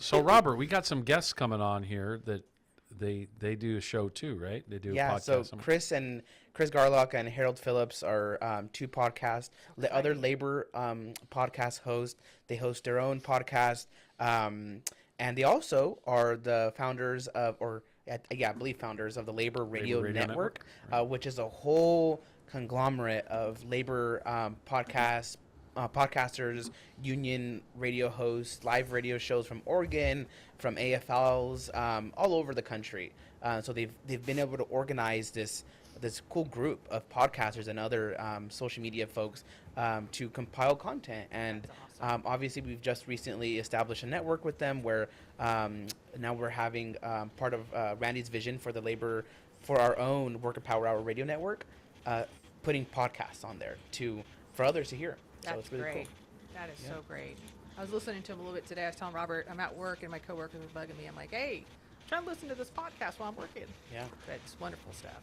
So Robert, we got some guests coming on here that they do a show too, right? They do a Yeah, so podcast. Chris Garlock and Harold Phillips are two podcast other Exciting. labor podcast hosts. They host their own podcast, and they also are the founders of, or yeah, I believe founders of the Labor Labor Radio Radio Network, Network, right? which is a whole conglomerate of labor podcasts. Podcasters, union radio hosts, live radio shows from Oregon, from AFLs, all over the country. So they've been able to organize this cool group of podcasters and other social media folks to compile content. And That's awesome. obviously, we've just recently established a network with them where now we're having part of Randy's vision for the labor for our own Worker Power Hour radio network, putting podcasts on there for others to hear. So That's it's really great. cool. That is Yeah. so great. I was listening to him a little bit today. I was telling Robert I'm at work and my coworkers are bugging me. I'm like, hey, try to listen to this podcast while I'm working. Yeah. That's wonderful stuff.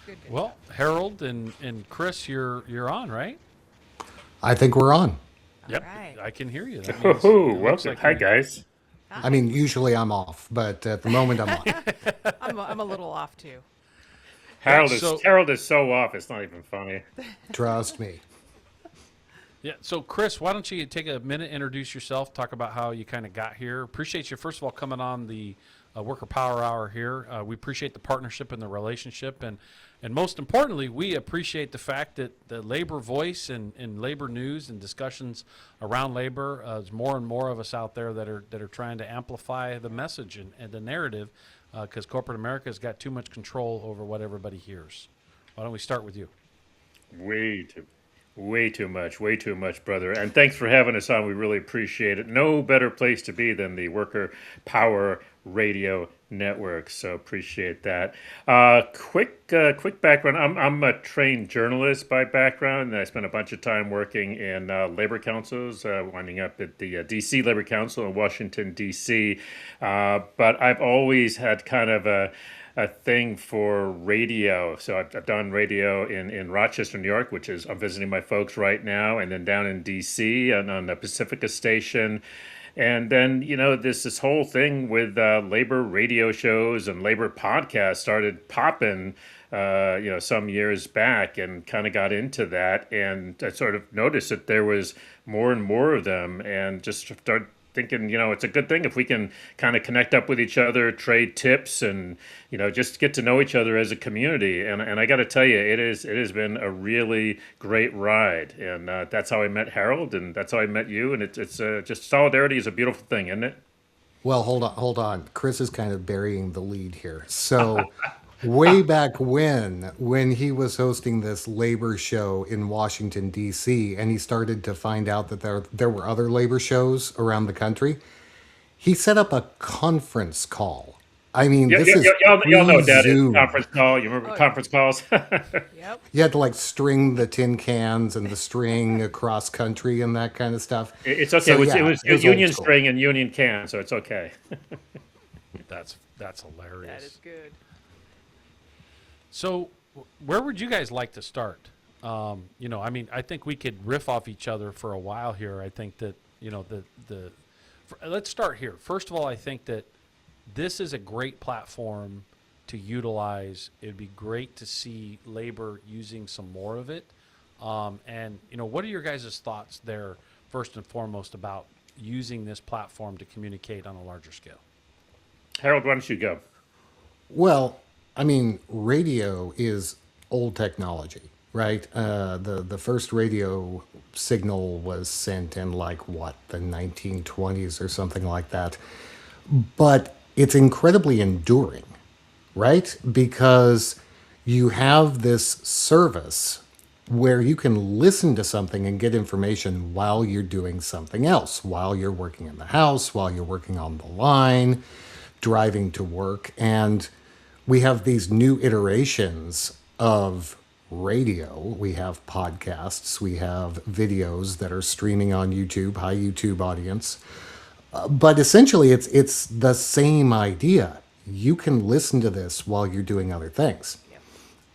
Good Well, stuff. Harold and Chris, you're on, right? I think we're on. Yep, right. I can hear you. That means- Oh, it looks welcome. like Hi, you're- guys. I mean, usually I'm off, but at the moment I'm on. I'm a little off too. Harold is so off. It's not even funny. Trust me. Yeah. So, Chris, why don't you take a minute, introduce yourself, talk about how you kind of got here. Appreciate you, first of all, coming on the Worker Power Hour here. We appreciate the partnership and the relationship, and most importantly, we appreciate the fact that the labor voice and labor news and discussions around labor, there's more and more of us out there that are trying to amplify the message and the narrative, because corporate America has got too much control over what everybody hears. Why don't we start with you? Way too much, brother. And thanks for having us on. We really appreciate it. No better place to be than the Worker Power Radio Network. So appreciate that. Quick background. I'm a trained journalist by background. I spent a bunch of time working in labor councils, winding up at the D.C. Labor Council in Washington, D.C. But I've always had kind of a thing for radio. So I've done radio in Rochester, New York, which is, I'm visiting my folks right now, and then down in DC and on the Pacifica station. And then, this whole thing with labor radio shows and labor podcasts started popping, some years back, and kind of got into that. And I sort of noticed that there was more and more of them, and just started thinking, it's a good thing if we can kind of connect up with each other, trade tips, and just get to know each other as a community. And I got to tell you, it has been a really great ride. And that's how I met Harold, and that's how I met you. And it's just solidarity is a beautiful thing, isn't it? Well, hold on. Chris is kind of burying the lead here. So, way back when he was hosting this labor show in Washington D.C., and he started to find out that there were other labor shows around the country, he set up a conference call. I mean, this is Y'all know that is pre-Zoom. conference call. You remember conference calls? Yep. You had to like string the tin cans and the string across country and that kind of stuff. It's okay. So, it yeah, was it was union old school. string and union can, so it's okay. That's hilarious. That is good. So, where would you guys like to start? I think we could riff off each other for a while here. I think that, let's start here. First of all, I think that this is a great platform to utilize. It'd be great to see labor using some more of it. What are your guys' thoughts there, first and foremost, about using this platform to communicate on a larger scale? Harold, why don't you go? Well, I mean, radio is old technology, right? The first radio signal was sent in the 1920s or something like that. But it's incredibly enduring, right? Because you have this service where you can listen to something and get information while you're doing something else, while you're working in the house, while you're working on the line, driving to work. And we have these new iterations of radio. We have podcasts, we have videos that are streaming on YouTube, high YouTube audience. But essentially, it's the same idea. You can listen to this while you're doing other things. Yep.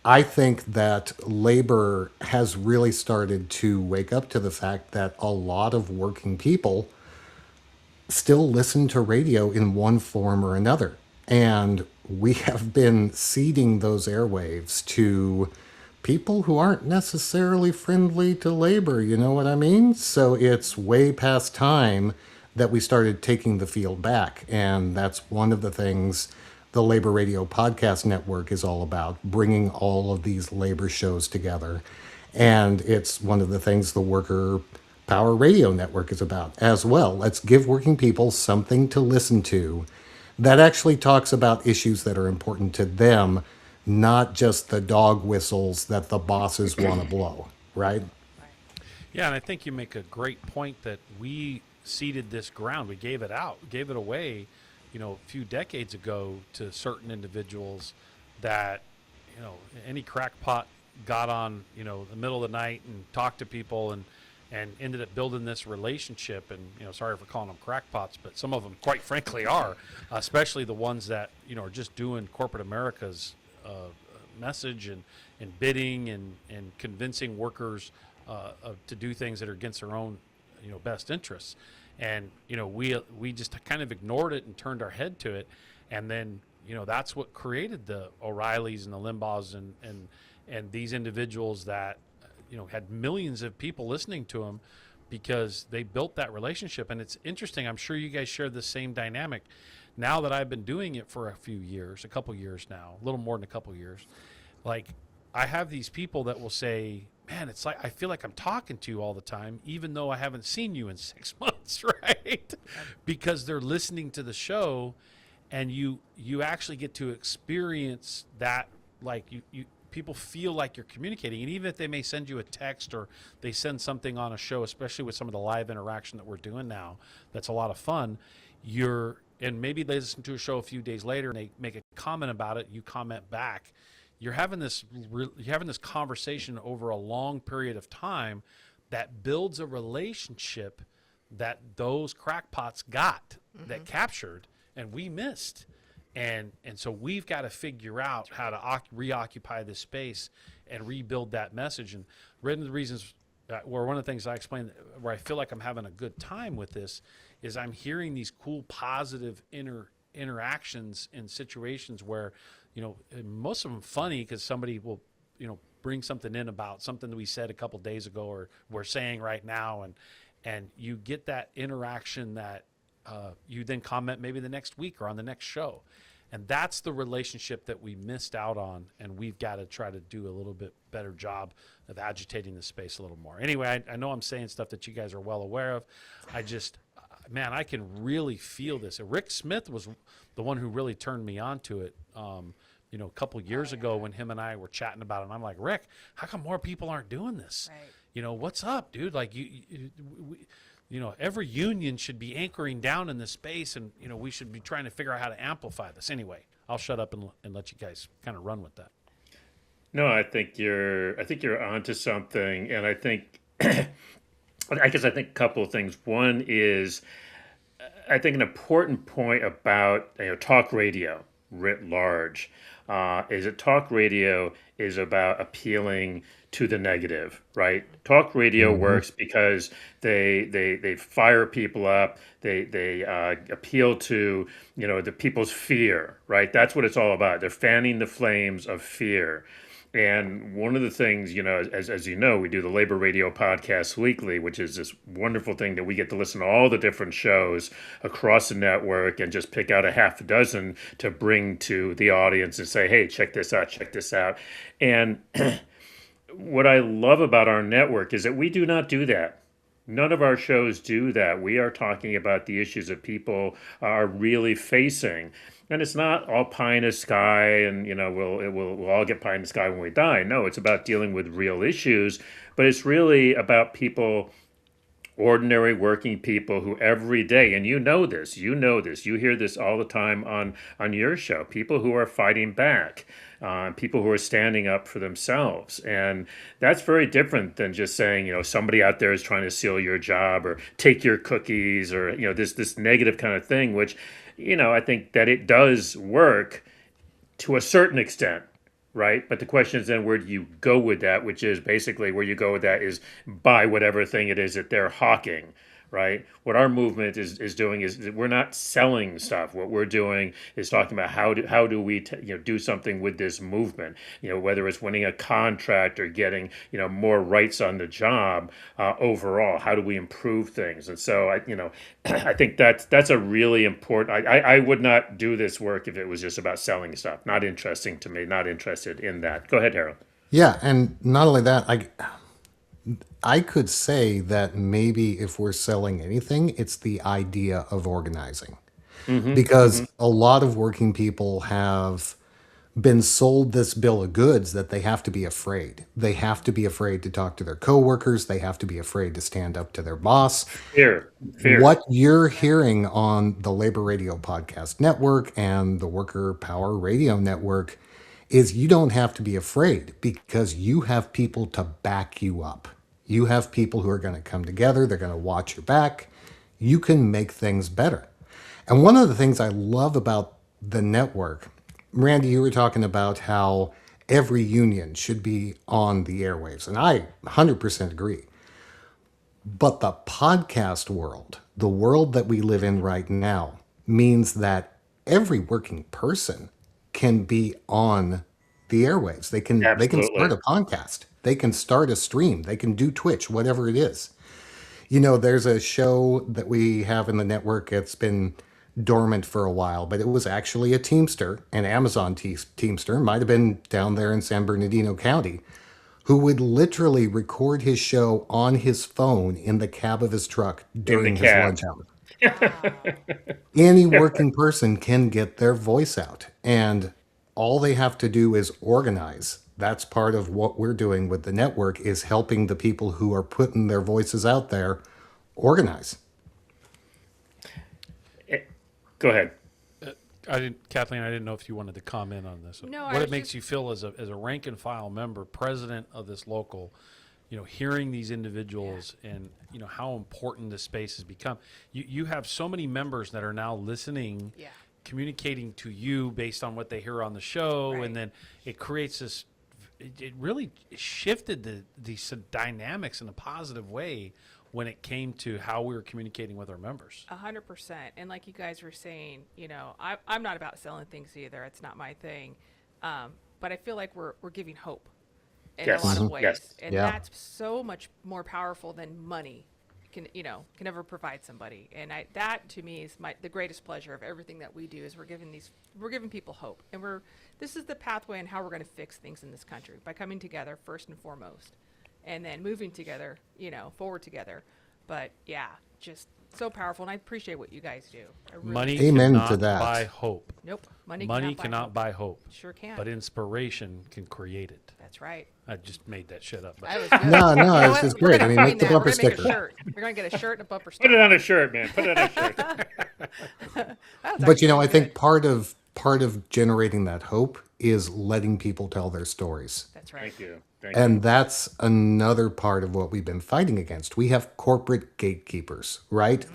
I think that labor has really started to wake up to the fact that a lot of working people still listen to radio in one form or another. And we have been seeding those airwaves to people who aren't necessarily friendly to labor, you know what I mean? So it's way past time that we started taking the field back. And that's one of the things the Labor Radio Podcast Network is all about, bringing all of these labor shows together. And it's one of the things the Worker Power Radio Network is about as well. Let's give working people something to listen to that actually talks about issues that are important to them, not just the dog whistles that the bosses want to blow, right? Yeah, and I think you make a great point that we seeded this ground. We gave it out, gave it away, a few decades ago to certain individuals that, any crackpot got on, the middle of the night and talked to people and ended up building this relationship. And, sorry for calling them crackpots, but some of them, quite frankly, are, especially the ones that, are just doing corporate America's message and bidding and convincing workers to do things that are against their own, best interests. And, we just kind of ignored it and turned our head to it. And then, that's what created the O'Reillys and the Limbaughs and these individuals that, had millions of people listening to them because they built that relationship. And it's interesting. I'm sure you guys share the same dynamic. Now that I've been doing it for a couple years now, a little more than a couple years, like I have these people that will say, man, it's like I feel like I'm talking to you all the time, even though I haven't seen you in 6 months, right? Because they're listening to the show, and you actually get to experience that, like you people feel like you're communicating. And even if they may send you a text or they send something on a show, especially with some of the live interaction that we're doing now, that's a lot of fun. And maybe they listen to a show a few days later and they make a comment about it, you comment back. You're having this conversation over a long period of time that builds a relationship that those crackpots got, that captured, and we missed. And so we've got to figure out how to reoccupy this space and rebuild that message. And one of the reasons, one of the things I explained where I feel like I'm having a good time with this is I'm hearing these cool, positive interactions in situations where, most of them funny because somebody will, bring something in about something that we said a couple days ago or we're saying right now. And you get that interaction that you then comment maybe the next week or on the next show. And that's the relationship that we missed out on, and we've got to try to do a little bit better job of agitating the space a little more. Anyway, I know I'm saying stuff that you guys are well aware of. I just, man, I can really feel this. Rick Smith was the one who really turned me on to it. A couple years ago when him and I were chatting about it, and I'm like, Rick, how come more people aren't doing this? Right. What's up, dude? Like every union should be anchoring down in this space, and we should be trying to figure out how to amplify this. Anyway, I'll shut up and let you guys kind of run with that. No, I think you're onto something, and I think I guess a couple of things. One is I think an important point about talk radio writ large is that talk radio is about appealing to the negative, right? Talk radio works because they fire people up. They appeal to the people's fear, right? That's what it's all about. They're fanning the flames of fear. And one of the things, as you know, we do the Labor Radio Podcast Weekly, which is this wonderful thing that we get to listen to all the different shows across the network and just pick out a half a dozen to bring to the audience and say, hey, check this out, check this out. And what I love about our network is that we do not do that. None of our shows do that. We are talking about the issues that people are really facing. And it's not all pie in the sky and, we'll all get pie in the sky when we die. No, it's about dealing with real issues. But it's really about people, ordinary working people who every day, and you know this, you hear this all the time on your show, people who are fighting back. People who are standing up for themselves. And that's very different than just saying, somebody out there is trying to steal your job or take your cookies or, this negative kind of thing, which, I think that it does work to a certain extent, right? But the question is then where do you go with that, which is basically where you go with that is buy whatever thing it is that they're hawking, right? What our movement is doing is that we're not selling stuff. What we're doing is talking about how do we do something with this movement. Whether it's winning a contract or getting more rights on the job overall. How do we improve things? And so I think that's a really important. I would not do this work if it was just about selling stuff. Not interesting to me. Not interested in that. Go ahead, Harold. Yeah, and not only that, I could say that maybe if we're selling anything, it's the idea of organizing. Because a lot of working people have been sold this bill of goods that they have to be afraid. They have to be afraid to talk to their coworkers. They have to be afraid to stand up to their boss. Fear. What you're hearing on the Labor Radio Podcast Network and the Worker Power Radio Network is you don't have to be afraid because you have people to back you up. You have people who are going to come together. They're going to watch your back. You can make things better. And one of the things I love about the network, Randy, you were talking about how every union should be on the airwaves. And I 100% agree. But the podcast world, the world that we live in right now, means that every working person can be on the airwaves. They can start a podcast. They can start a stream. They can do Twitch, whatever it is. There's a show that we have in the network. It's been dormant for a while, but it was actually a Teamster, an Amazon Teamster, might have been down there in San Bernardino County, who would literally record his show on his phone in the cab of his truck during his lunch hour. Any working person can get their voice out, and all they have to do is organize. That's part of what we're doing with the network, is helping the people who are putting their voices out there organize. Go ahead. Kathleen, I didn't know if you wanted to comment on this. No, what it makes you feel as a rank and file member, president of this local, hearing these individuals and how important this space has become. You have so many members that are now listening, communicating to you based on what they hear on the show, Right. and then it creates this. It really shifted the dynamics in a positive way when it came to how we were communicating with our members. 100%. And like you guys were saying, I'm not about selling things either. It's not my thing. But I feel like we're giving hope in Yes. a lot of ways. Yes. And Yeah. that's so much more powerful than money can ever provide somebody. And that to me is the greatest pleasure of everything that we do is we're giving people hope. And this is the pathway and how we're going to fix things in this country by coming together first and foremost. And then moving together, forward together. But yeah, just so powerful. And I appreciate what you guys do. I really Money Amen cannot to that. buy hope. Nope. Money Money cannot buy hope. Sure can. But inspiration can create it. That's right. I just made that shit up. But That was good. No, You know it's what? just We're great. gonna I mean, coin make the that. bumper We're gonna make a sticker. shirt. We're going to get a shirt and a bumper Put sticker. it on a shirt, man. Put it on a shirt. That was But actually I really think good. part of generating that hope is letting people tell their stories. That's right. Thank you. And that's another part of what we've been fighting against. We have corporate gatekeepers, right?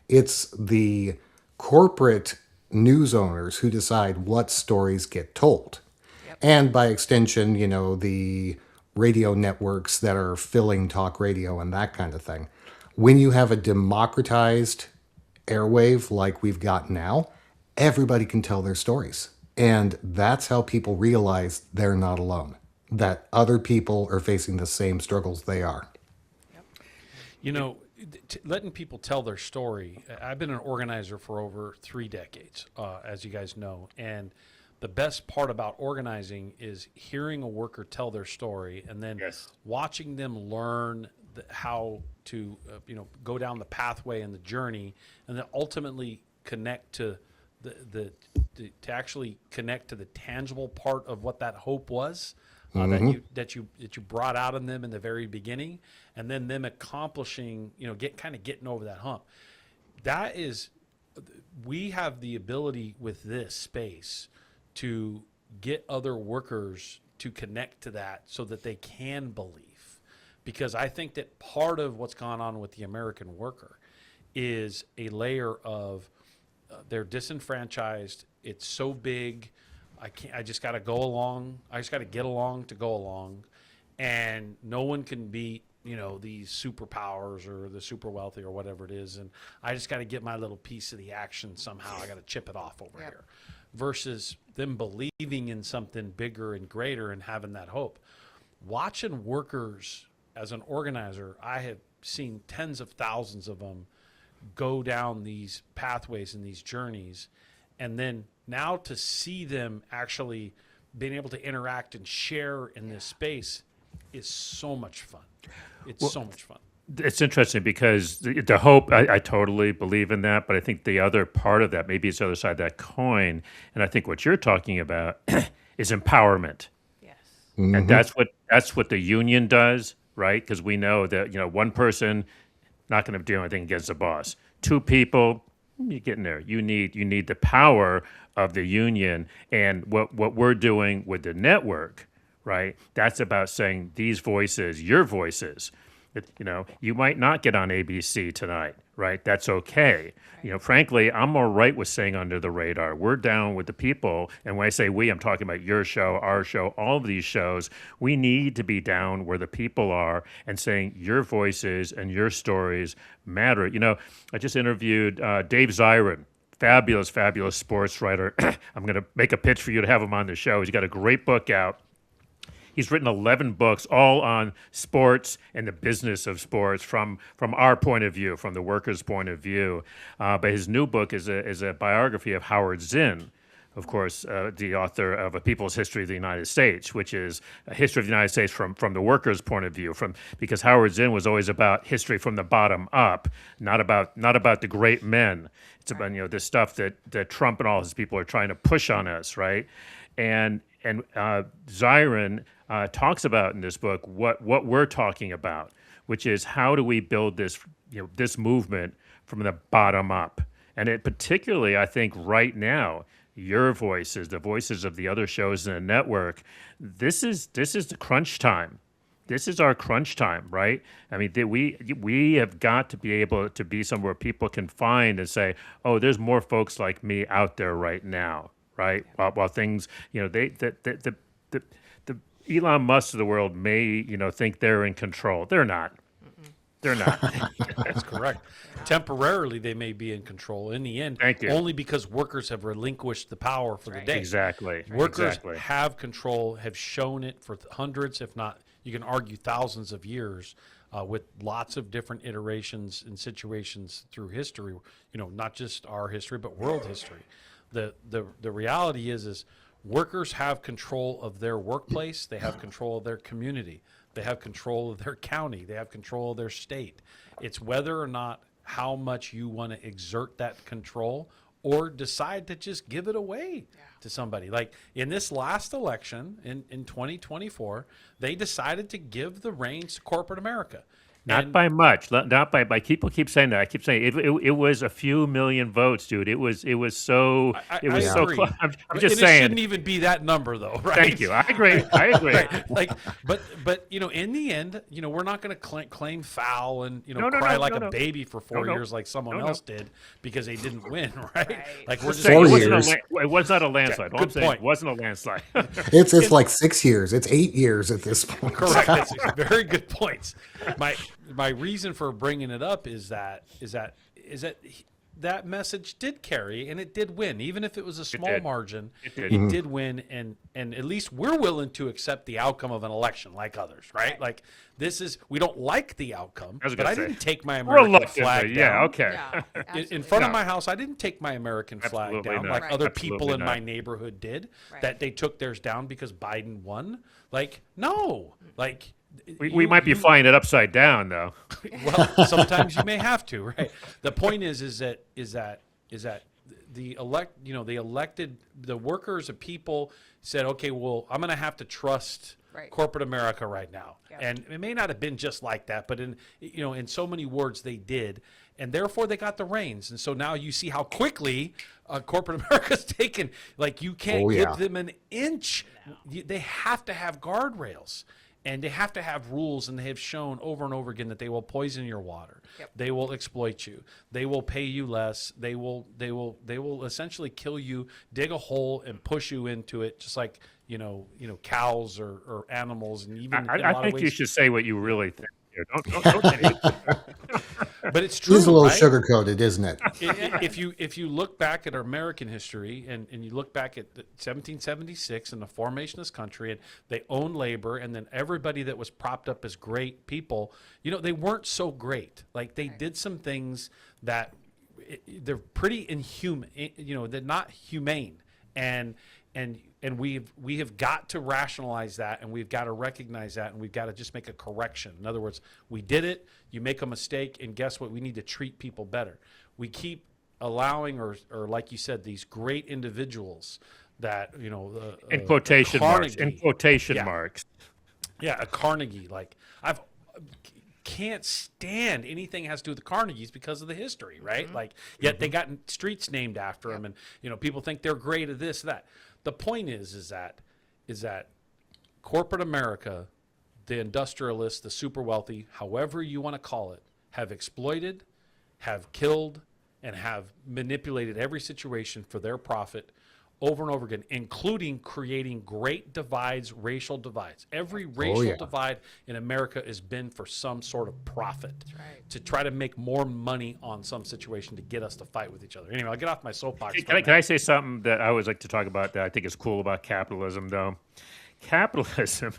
It's the corporate news owners who decide what stories get told. Yep. And by extension, the radio networks that are filling talk radio and that kind of thing. When you have a democratized airwave like we've got now, everybody can tell their stories. And that's how people realize they're not alone, that other people are facing the same struggles they are. Letting people tell their story. I've been an organizer for over 3 decades, as you guys know. And the best part about organizing is hearing a worker tell their story and then Yes. watching them learn how to, go down the pathway and the journey, and then ultimately connect to to actually connect to the tangible part of what that hope was. That you brought out in them in the very beginning, and then them accomplishing, getting over that hump. That is, we have the ability with this space to get other workers to connect to that so that they can believe. Because I think that part of what's gone on with the American worker is a layer of they're disenfranchised. It's so big. I just got to go along. I just got to get along to go along. And no one can beat these superpowers or the super wealthy or whatever it is, and I just got to get my little piece of the action somehow. I got to chip it off over here, versus them believing in something bigger and greater and having that hope. Watching workers as an organizer, I have seen tens of thousands of them go down these pathways and these journeys, and then now to see them actually being able to interact and share in this space is so much fun. It's so much fun. It's interesting because the hope, I totally believe in that, but I think the other part of that, maybe it's the other side of that coin, and I think what you're talking about is empowerment. Yes. And that's what the union does, right? Because we know that, one person not going to do anything against the boss. Two people, you're getting there. You need the power of the union, and what we're doing with the network, right? That's about saying these voices, your voices. You might not get on ABC tonight, right? That's okay. Frankly, I'm all right with saying under the radar. We're down with the people. And when I say we, I'm talking about your show, our show, all of these shows. We need to be down where the people are and saying your voices and your stories matter. I just interviewed Dave Zirin, fabulous sports writer. I'm going to make a pitch for you to have him on the show. He's got a great book out. He's written 11 books, all on sports and the business of sports from our point of view, from the workers' point of view. But his new book is a biography of Howard Zinn, of course, the author of A People's History of the United States, which is a history of the United States from the workers' point of view. Because Howard Zinn was always about history from the bottom up, not about the great men. It's about this stuff that Trump and all his people are trying to push on us, right? And Zirin talks about in this book what we're talking about, which is how do we build this this movement from the bottom up, and it particularly, I think, right now, your voices, the voices of the other shows in the network, this is the crunch time. This is our crunch time, right? I mean, we have got to be able to be somewhere people can find and say, oh, there's more folks like me out there right now. Right, while things, the Elon Musk of the world may, think they're in control. They're not. They're not. That's correct. Temporarily, they may be in control. In the end, Thank you. only because workers have relinquished the power for the day. Exactly. Workers Exactly. have control, have shown it for hundreds, if not, you can argue thousands of years, with lots of different iterations and situations through history. Not just our history, but world history. The reality is workers have control of their workplace. They have control of their community. They have control of their county. They have control of their state. It's whether or not how much you want to exert that control or decide to just give it away to somebody. Like in this last election in 2024, they decided to give the reins to corporate America. Not by much. Not by people keep saying that. I keep saying it was a few million votes, dude. It was so so agree. close. I'm And just it saying. shouldn't even be that number, though, right? Thank you. I agree. Like, but in the end, we're not going to claim foul and No, cry like no. a baby for 4 No. years like someone No. else did because they didn't win, right? Like we're just Saying 4 it years. it was not a landslide. All I'm good saying point. it wasn't a landslide. It's like 6 years. It's 8 years at this point. correct. That's very good points. My reason for bringing it up is that that message did carry and it did win, even if it was a small did. margin. It did. It did win, and at least we're willing to accept the outcome of an election, like others, right? Like we don't like the outcome, I was but gonna I say. didn't take my American Reluctantly, flag down. yeah, okay. Yeah, In absolutely. front of No. my house, I didn't take my American flag Absolutely down not. like Right. other Absolutely people in not. my neighborhood did. Right. That they took theirs down because Biden won. Like no, like We might be flying it upside down, though. well, sometimes you may have to, right? The point is that the elected the workers of people said, okay, well, I'm going to have to trust Right. corporate America right now, Yeah. and it may not have been just like that, but in so many words they did, and therefore they got the reins, and so now you see how quickly corporate America's taken. Like you can't Oh, yeah. give them an inch. They have to have guardrails. And they have to have rules, and they have shown over and over again that they will poison your water. Yep. They will exploit you. They will pay you less. They will essentially kill you, dig a hole, and push you into it, just like cows or animals, and even in a I lot think of you ways. should say what you really think. here. Don't But it's It is a true, little right? sugar coated, isn't it? If you look back at our American history and you look back at 1776 and the formation of this country, and they owned labor, and then everybody that was propped up as great people, they weren't so great. Like they did some things that they're pretty inhuman. They're not humane, and we have got to rationalize that, and we've got to recognize that, and we've got to just make a correction. In other words, we did it. You make a mistake, and guess what? We need to treat people better. We keep allowing, or like you said, these great individuals that in quotation marks. Carnegie. In quotation Yeah. marks. Yeah, a Carnegie. Like I've can't stand anything that has to do with the Carnegies because of the history, right? Like yet they got streets named after them, and people think they're great at this, that. The point is that corporate America, the industrialists, the super wealthy, however you want to call it, have exploited, have killed, and have manipulated every situation for their profit over and over again, including creating great divides, racial divides. Every racial yeah. divide in America has been for some sort of profit, right. to try to make more money on some situation to get us to fight with each other. Anyway, I'll get off my soapbox. Can I say something that I always like to talk about that I think is cool about capitalism, though? Capitalism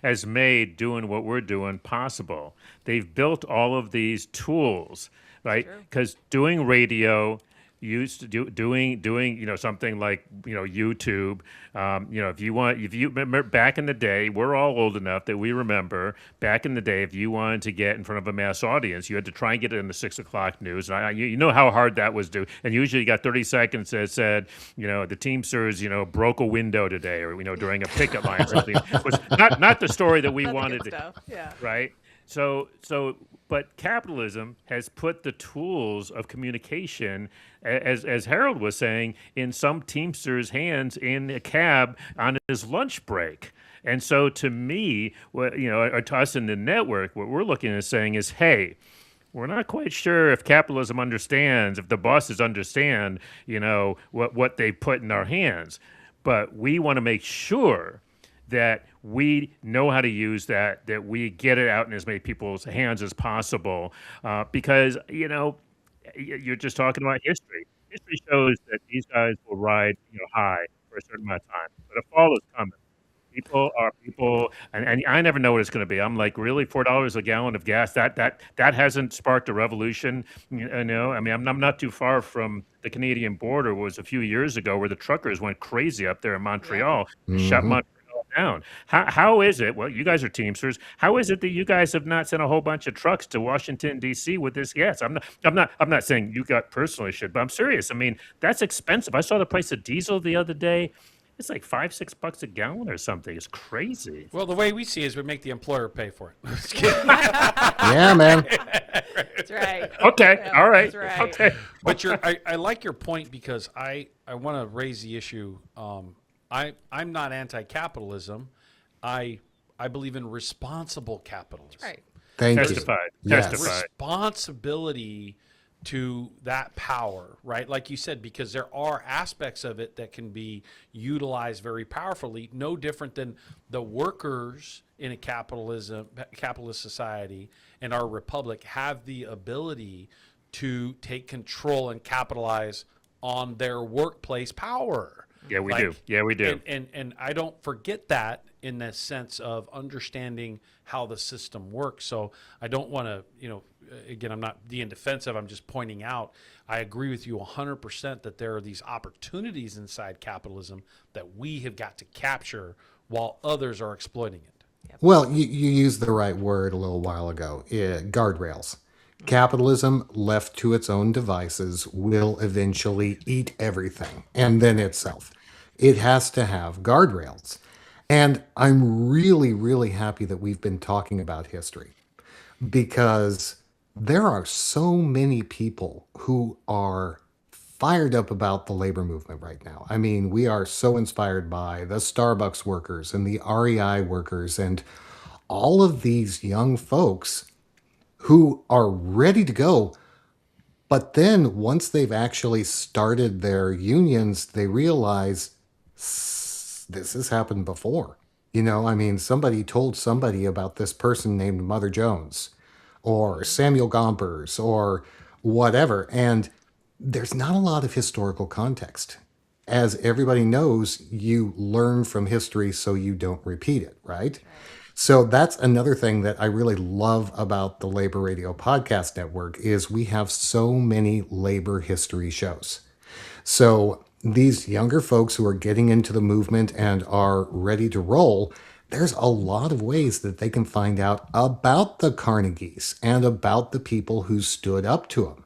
has made doing what we're doing possible. They've built all of these tools, right? Because doing radio, used to doing something like YouTube, if you remember back in the day, we're all old enough that we remember back in the day, if you wanted to get in front of a mass audience, you had to try and get it in the 6 o'clock news, and you know how hard that was to do. And usually you got 30 seconds that said the Teamsters broke a window today, or during a picket line or something. It was not the story that we Not the wanted good to, stuff. Yeah. right? But capitalism has put the tools of communication, as Harold was saying, in some Teamster's hands in a cab on his lunch break. And so, to me, or to us in the network, what we're looking at saying is, hey, we're not quite sure if capitalism understands, if the bosses understand, what they put in our hands, but we want to make sure that we know how to use that we get it out in as many people's hands as possible, because you're just talking about history. History shows that these guys will ride high for a certain amount of time, but a fall is coming. People are people, and I never know what it's going to be. I'm like, really, $4 a gallon of gas? That hasn't sparked a revolution. I mean, I'm not too far from the Canadian border. Was a few years ago where the truckers went crazy up there in Montreal, shut Montreal down. How is it? Well, you guys are Teamsters. How is it that you guys have not sent a whole bunch of trucks to Washington D.C. with this gas? I'm not saying you got personally should, but I'm serious. I mean, that's expensive. I saw the price of diesel the other day. It's like $5-6 a gallon or something. It's crazy. Well, the way we see it is we make the employer pay for it. Just kidding. Yeah, man. That's right. Okay. Yeah, All right. that's right. Okay. But I like your point, because I want to raise the issue. I'm not anti-capitalism. I believe in responsible capitalism. Right. Thank you. Testified. Yes. Testified. Responsibility to that power, right? Like you said, because there are aspects of it that can be utilized very powerfully, no different than the workers in a capitalist society and our republic have the ability to take control and capitalize on their workplace power. Yeah, we do. Yeah, we do. And I don't forget that in the sense of understanding how the system works. So I don't want to, again, I'm not being defensive. I'm just pointing out, I agree with you 100% that there are these opportunities inside capitalism that we have got to capture while others are exploiting it. Well, you used the right word a little while ago. Guardrails. Capitalism, left to its own devices, will eventually eat everything, and then itself. It has to have guardrails. And I'm really, really happy that we've been talking about history, because there are so many people who are fired up about the labor movement right now. I mean, we are so inspired by the Starbucks workers and the REI workers and all of these young folks who are ready to go. But then once they've actually started their unions, they realize this has happened before. I mean, somebody told somebody about this person named Mother Jones. or Samuel Gompers or whatever. And there's not a lot of historical context. As everybody knows, you learn from history so you don't repeat it, right? So that's another thing that I really love about the Labor Radio Podcast Network is we have so many labor history shows. So these younger folks who are getting into the movement and are ready to roll, there's a lot of ways that they can find out about the Carnegies and about the people who stood up to them.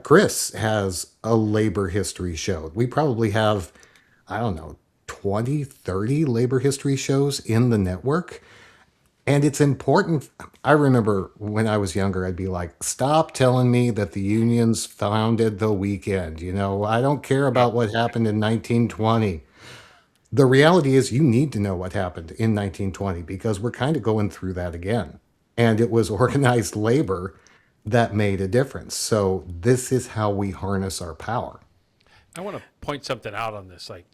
Chris has a labor history show. We probably have, I don't know, 20, 30 labor history shows in the network. And it's important. I remember when I was younger, I'd be like, stop telling me that the unions founded the weekend. I don't care about what happened in 1920. The reality is, you need to know what happened in 1920 because we're kind of going through that again. And it was organized labor that made a difference. So, this is how we harness our power. I want to point something out on this. Like,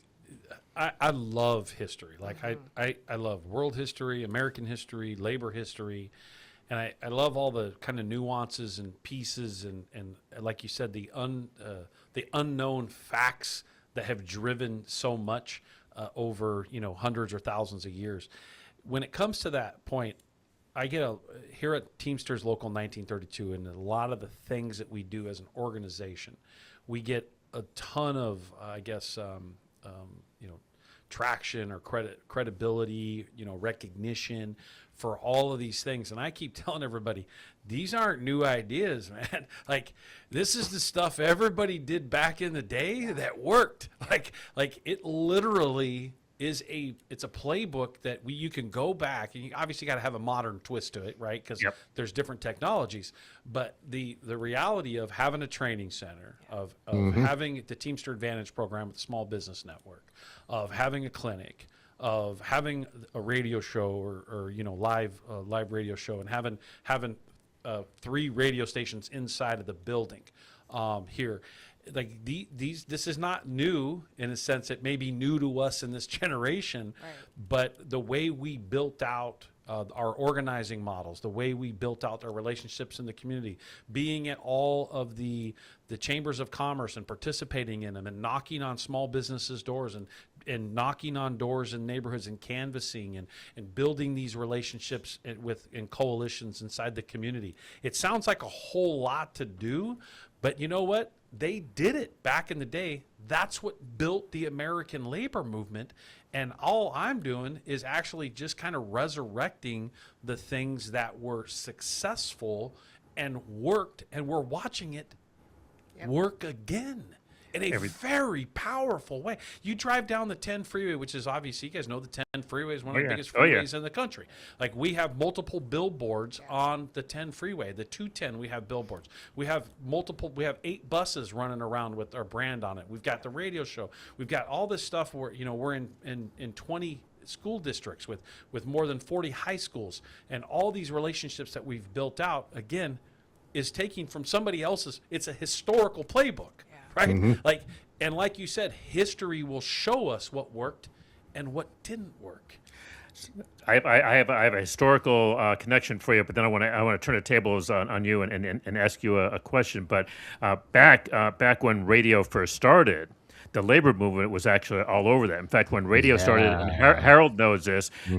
I love history. Like, I love world history, American history, labor history. And I love all the kind of nuances and pieces and like you said, the unknown facts that have driven so much over, hundreds or thousands of years. When it comes to that point, I get here at Teamsters Local 1932, and a lot of the things that we do as an organization, we get a ton of, traction or credibility, recognition for all of these things. And I keep telling everybody, these aren't new ideas, man. Like, this is the stuff everybody did back in the day that worked. Like it literally is it's a playbook that you can go back, and you obviously got to have a modern twist to it, right? Because there's different technologies. But the reality of having a training center, of having the Teamster Advantage program with the Small Business Network, of having a clinic, of having a radio show or live radio show, and having 3 radio stations inside of the building here. Like this is not new in a sense. It may be new to us in this generation, right. But the way we built out our organizing models, the way we built out our relationships in the community, being at all of the chambers of commerce and participating in them and knocking on small businesses' doors and knocking on doors in neighborhoods and canvassing and building these relationships in coalitions inside the community. It sounds like a whole lot to do, but you know what? They did it back in the day. That's what built the American labor movement. And all I'm doing is actually just kind of resurrecting the things that were successful and worked, and we're watching it work again in a very powerful way. You drive down the 10 freeway, which is obviously, you guys know the 10 freeway is one of the biggest freeways in the country. Like, we have multiple billboards on the 10 freeway. The 210, we have billboards. We have 8 buses running around with our brand on it. We've got the radio show. We've got all this stuff where, we're in 20 school districts with more than 40 high schools, and all these relationships that we've built out, again, is taking from somebody else's. It's a historical playbook. Right? Mm-hmm. Like you said, history will show us what worked and what didn't work. I have a historical connection for you, but then I want to turn the tables on you and ask you a question. But back when radio first started, the labor movement was actually all over that. In fact, when radio started, and Harold knows this, the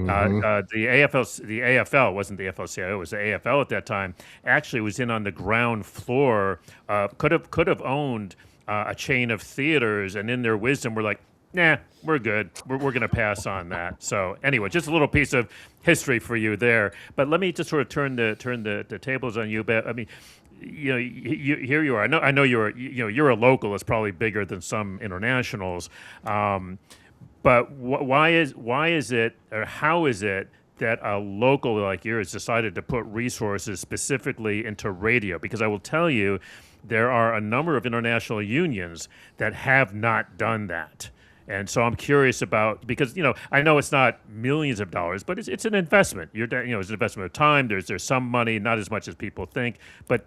AFL wasn't the FLCIO, it was the AFL at that time. Actually, was in on the ground floor. Could have owned a chain of theaters, and in their wisdom, we're like, nah, we're good. We're going to pass on that. So anyway, just a little piece of history for you there. But let me just sort of turn the tables on you. But I mean, here you are. I know you're a local. It's probably bigger than some internationals. But why is it, or how is it that a local like yours decided to put resources specifically into radio? Because I will tell you, there are a number of international unions that have not done that. And so I'm curious about, because, I know it's not millions of dollars, but it's an investment. It's an investment of time. There's some money, not as much as people think. But,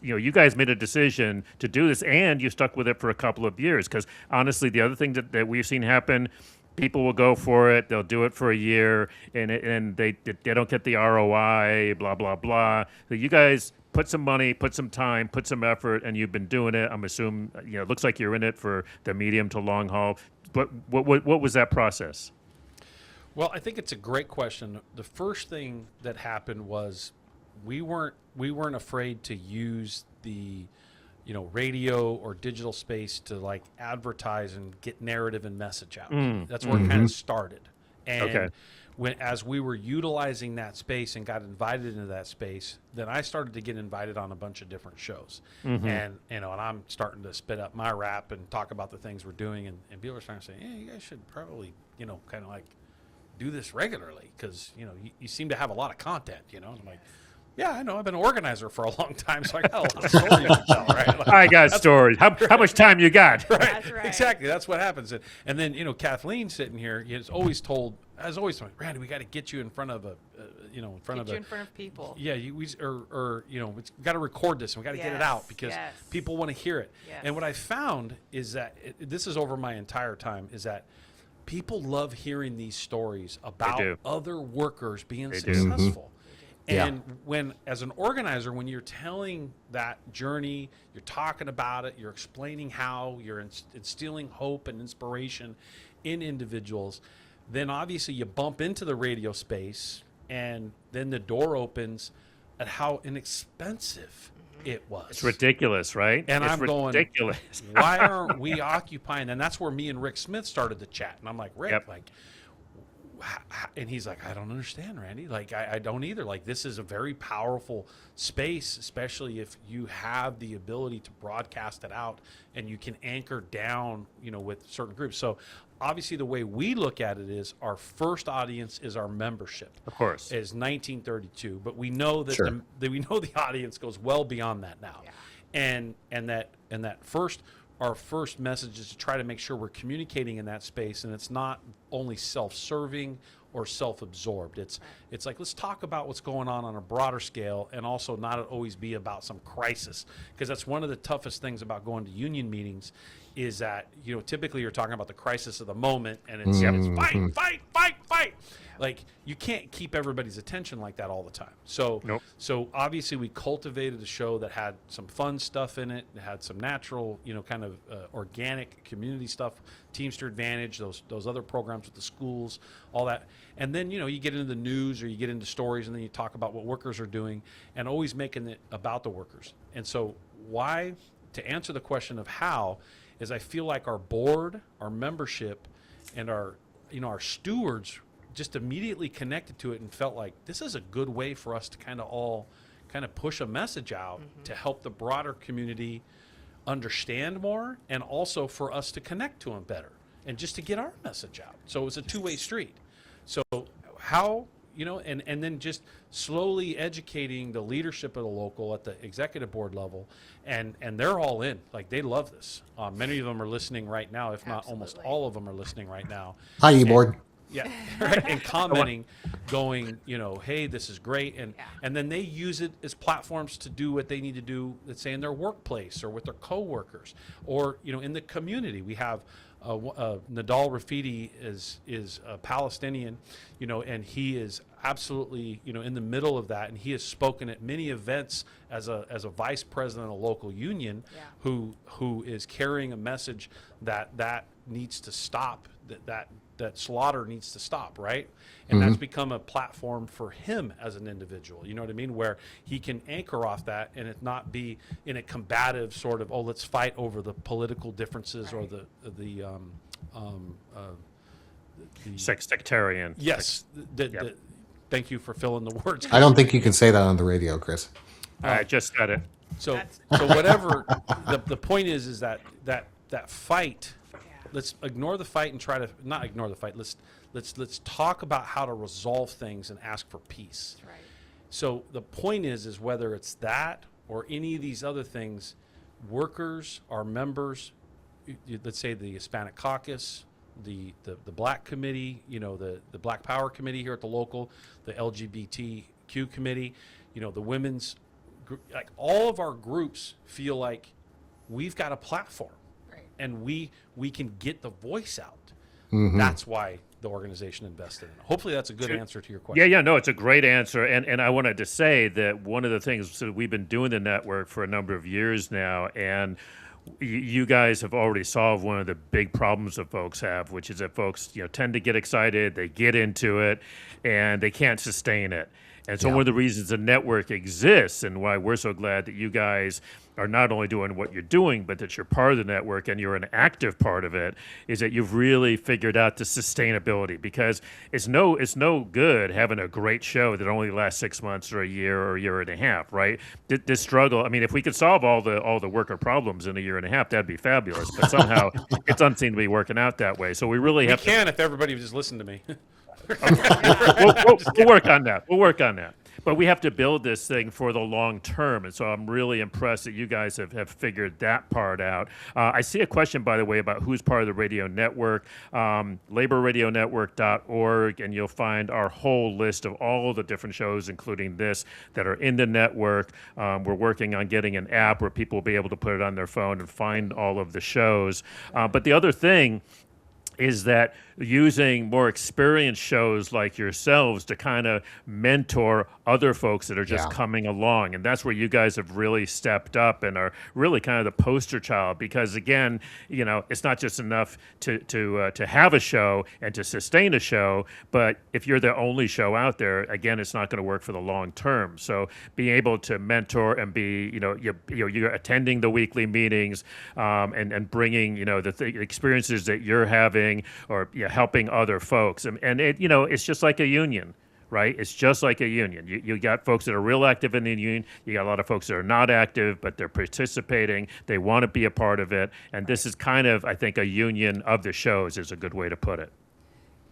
you guys made a decision to do this, and you stuck with it for a couple of years. Because honestly, the other thing that we've seen happen people will go for it. They'll do it for a year, and they don't get the ROI. Blah blah blah. So you guys put some money, put some time, put some effort, and you've been doing it. I'm assuming it looks like you're in it for the medium to long haul. But what was that process? Well, I think it's a great question. The first thing that happened was we weren't afraid to use the radio or digital space to like advertise and get narrative and message out. That's where it kind of started. And as we were utilizing that space and got invited into that space, then I started to get invited on a bunch of different shows. And and I'm starting to spit up my rap and talk about the things we're doing, and people are starting to say, "Yeah, you guys should probably kind of like do this regularly because you seem to have a lot of content." And I'm like, yeah, I know. I've been an organizer for a long time, so I got a lot of stories to tell, right? Like, I got stories. How much time you got? Right. That's right. Exactly. That's what happens. And then, Kathleen sitting here has always told, Randy, we got to get you in front of in front of people. Yeah, we got to record this and we got to get it out because people want to hear it. Yes. And what I found is that this is over my entire time is that people love hearing these stories about other workers being successful. And when, as an organizer, when you're telling that journey, you're talking about it, you're explaining how, you're instilling hope and inspiration in individuals, then obviously you bump into the radio space, and then the door opens at how inexpensive it was. It's ridiculous, right? And it's I'm ridiculous. going, why aren't we occupying? And that's where me and Rick Smith started to chat. And I'm like, Rick, and he's like, I don't understand, Randy. Like, I don't either. Like, this is a very powerful space, especially if you have the ability to broadcast it out and you can anchor down, with certain groups. So obviously the way we look at it is our first audience is our membership. Of course. Is 1932. But we know that the audience goes well beyond that now. Yeah. And that our first message is to try to make sure we're communicating in that space, and it's not only self-serving or self-absorbed. It's like, let's talk about what's going on a broader scale, and also not always be about some crisis, because that's one of the toughest things about going to union meetings is that typically you're talking about the crisis of the moment, and it's fight. Like, you can't keep everybody's attention like that all the time. So so obviously we cultivated a show that had some fun stuff in it. It had some natural, kind of organic community stuff, Teamster Advantage, those other programs with the schools, all that. And then, you get into the news or you get into stories, and then you talk about what workers are doing, and always making it about the workers. And so to answer the question of how, is I feel like our board, our membership, and our stewards just immediately connected to it and felt like this is a good way for us to kind of push a message out to help the broader community understand more, and also for us to connect to them better and just to get our message out. So it's a two-way street. So how, and then just slowly educating the leadership of the local at the executive board level, and they're all in. Like, they love this. Many of them are listening right now, if not almost all of them are listening right now. Hi, E-board. Yeah, right. And commenting, going, hey, this is great, and then they use it as platforms to do what they need to do. Let's say in their workplace or with their coworkers, or in the community. We have Nadal Rafidi is a Palestinian, and he is absolutely in the middle of that, and he has spoken at many events as a vice president of a local union, who is carrying a message that needs to stop, that slaughter needs to stop, right? And that's become a platform for him as an individual, you know what I mean? Where he can anchor off that and it not be in a combative sort of, let's fight over the political differences or the sectarian. Yes. Thank you for filling the words. I don't think you can say that on the radio, Chris. I just said it. So whatever, the point is that fight, let's ignore the fight and try to not ignore the fight. Let's talk about how to resolve things and ask for peace. Right. So the point is whether it's that or any of these other things, workers, our members, let's say the Hispanic Caucus, the Black Committee, the Black Power Committee here at the local, the LGBTQ committee, the women's, like all of our groups feel like we've got a platform. And we can get the voice out. That's why the organization invested in it. Hopefully that's a good answer to your question. Yeah, no, it's a great answer. And I wanted to say that one of the things, so we've been doing the network for a number of years now, and you guys have already solved one of the big problems that folks have, which is that folks, tend to get excited, they get into it, and they can't sustain it. And so one of the reasons the network exists and why we're so glad that you guys are not only doing what you're doing, but that you're part of the network and you're an active part of it, is that you've really figured out the sustainability. Because it's no good having a great show that only lasts 6 months or a year and a half, right? This struggle. I mean, if we could solve all the worker problems in a year and a half, that'd be fabulous. But somehow it doesn't seem to be working out that way. So we really have can if everybody would just listen to me. we'll work on that. We'll work on that. But we have to build this thing for the long term. And so I'm really impressed that you guys have figured that part out. I see a question, by the way, about who's part of the radio network, laborradionetwork.org, and you'll find our whole list of all of the different shows, including this, that are in the network. We're working on getting an app where people will be able to put it on their phone and find all of the shows. But the other thing is that using more experienced shows like yourselves to kind of mentor other folks that are just coming along. And that's where you guys have really stepped up and are really kind of the poster child, because again, it's not just enough to have a show and to sustain a show, but if you're the only show out there, again, it's not going to work for the long term. So being able to mentor and be, you're attending the weekly meetings, and bringing, the experiences that you're having, or helping other folks. And it, it's just like a union, right? It's just like a union. You got folks that are real active in the union. You got a lot of folks that are not active, but they're participating. They want to be a part of it. And this is kind of, I think, a union of the shows is a good way to put it.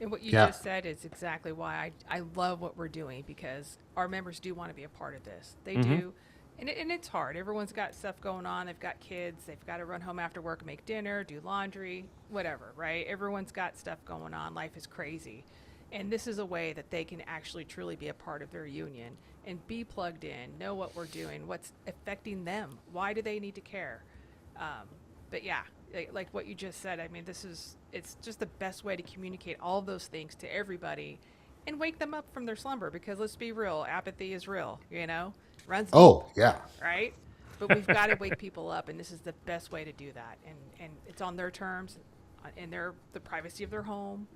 And what you just said is exactly why I love what we're doing, because our members do want to be a part of this. They do. And it's hard. Everyone's got stuff going on. They've got kids. They've got to run home after work, make dinner, do laundry, whatever, right? Everyone's got stuff going on. Life is crazy. And this is a way that they can actually truly be a part of their union and be plugged in, know what we're doing, what's affecting them. Why do they need to care? But yeah, like what you just said, I mean, it's just the best way to communicate all of those things to everybody and wake them up from their slumber, because let's be real, apathy is real, runs deep, right? But we've got to wake people up, and this is the best way to do that. And it's on their terms, in the privacy of their home,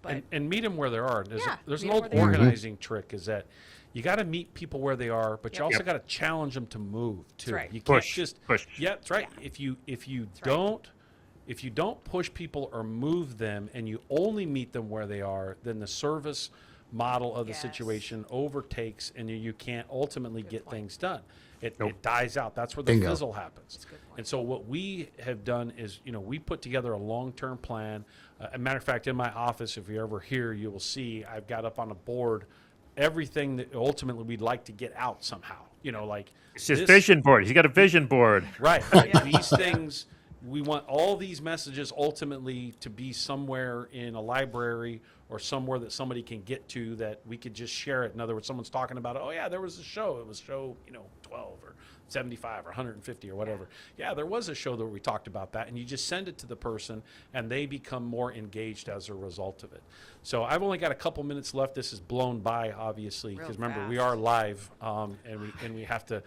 But and meet them where they are. There's an meet 'em old where they are. organizing trick, is that you got to meet people where they are, but you Yep. also got to challenge them to move too. right. You can't Push. just Push. Yeah, that's right. Yeah. If you That's right. don't push people or move them, and you only meet them where they are, then the service model of the Yes. situation overtakes, and you can't ultimately get point. things done. It Nope. dies out. That's where the Bingo. fizzle happens. That's a good point. And so what we have done is, we put together a long-term plan. A matter of fact, in my office, if you're ever here, you will see I've got up on a board everything that ultimately we'd like to get out somehow. Like It's his this- vision board. He's got a vision board. Right. Yeah. These things, we want all these messages ultimately to be somewhere in a library or somewhere that somebody can get to, that we could just share it. In other words, someone's talking about, oh yeah, there was a show. It was show, 12 or 75 or 150 or whatever. Yeah, there was a show that we talked about that, and you just send it to the person, and they become more engaged as a result of it. So I've only got a couple minutes left. This is blown by, obviously, Real because remember, we fast. are live, and we have to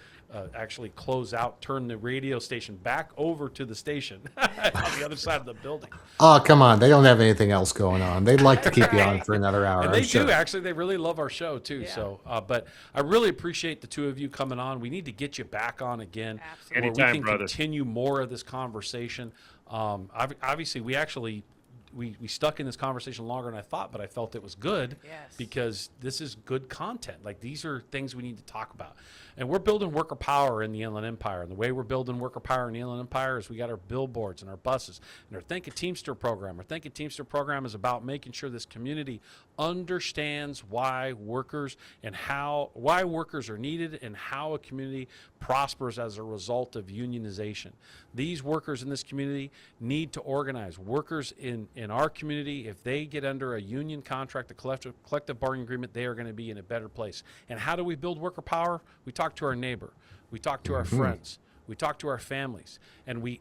actually close out, turn the radio station back over to the station on the other side of the building. Oh, come on. They don't have anything else going on. They'd like to keep you on for another hour. And I'm they sure. do, actually. They really love our show, too. Yeah. So, but I really appreciate the two of you coming on. We need to get you back on again. Absolutely. Where Anytime, we can brother. continue more of this conversation. Obviously, we stuck in this conversation longer than I thought, but I felt it was good. Yes. Because this is good content. Like, these are things we need to talk about. And we're building worker power in the Inland Empire. And the way we're building worker power in the Inland Empire is we got our billboards and our buses and our Think a Teamster program. Our Think a Teamster program is about making sure this community understands why workers are needed and how a community prospers as a result of unionization. These workers in this community need to organize. Workers in our community, if they get under a union contract, a collective bargaining agreement, they are going to be in a better place. And how do we build worker power? We talk to our neighbor. We talk to our friends. We talk to our families, and we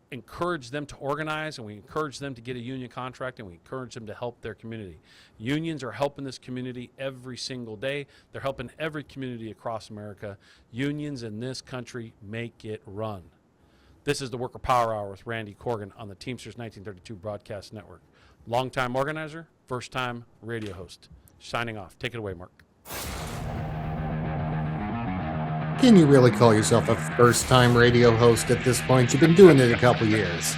encourage them to organize, and we encourage them to get a union contract, and we encourage them to help their community. Unions are helping this community every single day. They're helping every community across America. Unions in this country make it run. This is the Worker Power Hour with Randy Corgan on the Teamsters 1932 Broadcast Network. Longtime organizer, first-time radio host. Signing off. Take it away, Mark. Can you really call yourself a first-time radio host at this point? You've been doing it a couple years.